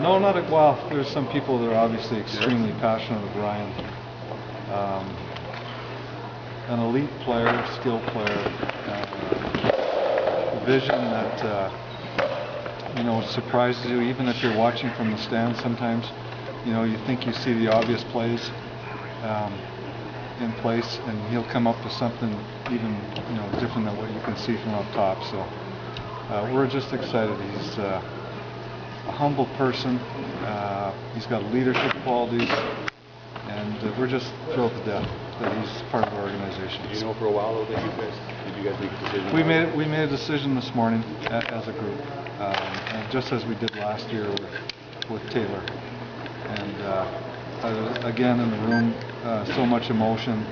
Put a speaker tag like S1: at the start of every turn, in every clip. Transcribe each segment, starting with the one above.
S1: No, not at, well, there's some people that are obviously extremely passionate of Ryan. An elite player, skilled player, vision that, surprises you, even if you're watching from the stands sometimes. You think you see the obvious plays in place, and he'll come up with something even, different than what you can see from up top. So we're just excited. He's a humble person. He's got leadership qualities, and we're just thrilled to death that he's part of our organization.
S2: Did you know for a while though that did you guys make a decision?
S1: We made a decision this morning as a group, and just as we did last year with Taylor. And again, in the room, so much emotion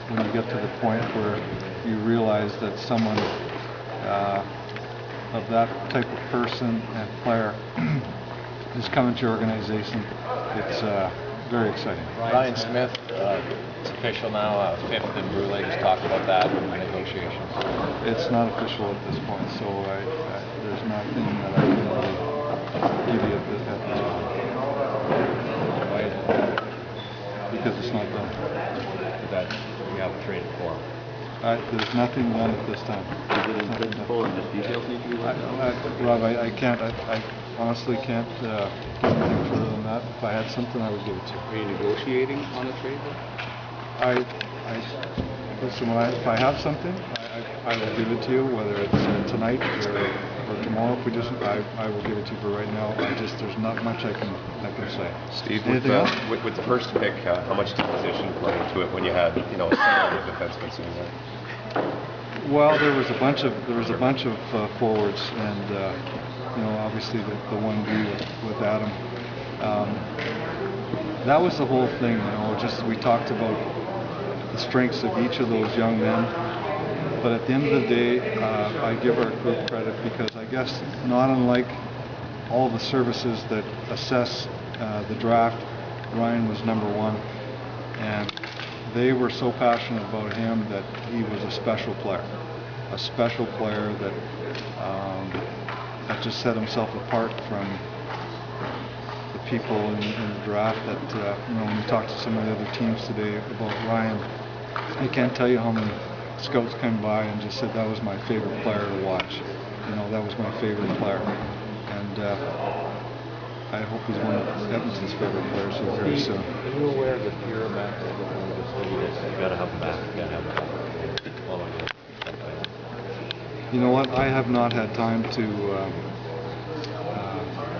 S1: when you get to the point where you realize that someone of that type of person and player is coming to your organization. It's very exciting.
S3: Ryan Smyth, it's official now, 5th in Brule. Just talk about that in the negotiations.
S1: It's not official at this point, so there's nothing that I can really give you at this point.
S3: Why is it?
S1: Because it's not done.
S3: That we have a trade for.
S1: There's nothing done at this time.
S2: Is it in principle and just details need to be worked out?
S1: Rob, I can't. I honestly can't give anything further than that. If I had something, I would give it to you.
S2: Are you negotiating on a trade?
S1: Listen. If I have something, I will give it to you. Whether it's tonight or tomorrow, if we just, I will give it to you. But right now, there's not much I can say.
S4: Steve, with the first pick, how much did position play into it when you had a center and a defenseman sitting there?
S1: Well, there was a bunch of forwards, and obviously the 1B with Adam. That was the whole thing. Just we talked about the strengths of each of those young men. But at the end of the day, I give our group credit because I guess not unlike all the services that assess the draft, Ryan was number one, and they were so passionate about him that he was a special player that just set himself apart from the people in the draft. That when you talk to some of the other teams today about Ryan, I can't tell you how many scouts came by and just said that was my favorite player to watch. That was my favorite player, and I hope he's one of Edmonton's favorite players here very soon.
S3: Are you aware of the fear of Max? You gotta have him back. You gotta have him back.
S1: You know what? I have not had time to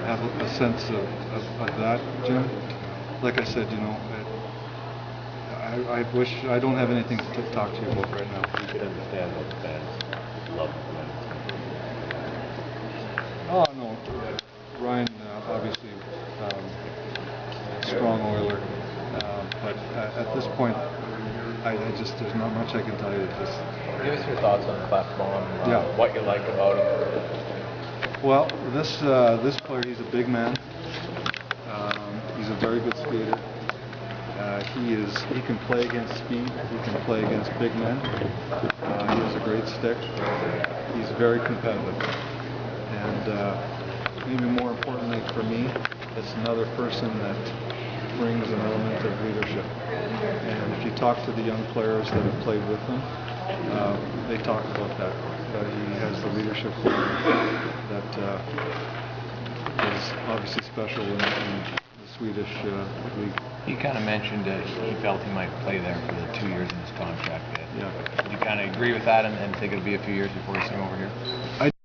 S1: have a sense of that, Jim. Like I said, I wish I don't have anything to talk to you about right now.
S3: You could understand what the fans love him.
S1: Oh no, Ryan obviously strong Oiler, but at this point, there's not much I can tell you.
S3: Give us your thoughts on Clefbaum, what you like about him.
S1: Well, this player, he's a big man. He's a very good skater. He can play against speed. He can play against big men. He has a great stick. He's very competitive. And maybe more importantly for me, it's another person that brings an element of leadership. And if you talk to the young players that have played with him, they talk about that. He has the leadership that is obviously special in the Swedish league.
S3: He kind of mentioned he felt he might play there for the 2 years in his contract.
S1: Yeah.
S3: Do you kind of agree with that and think it'll be a few years before you see him over here?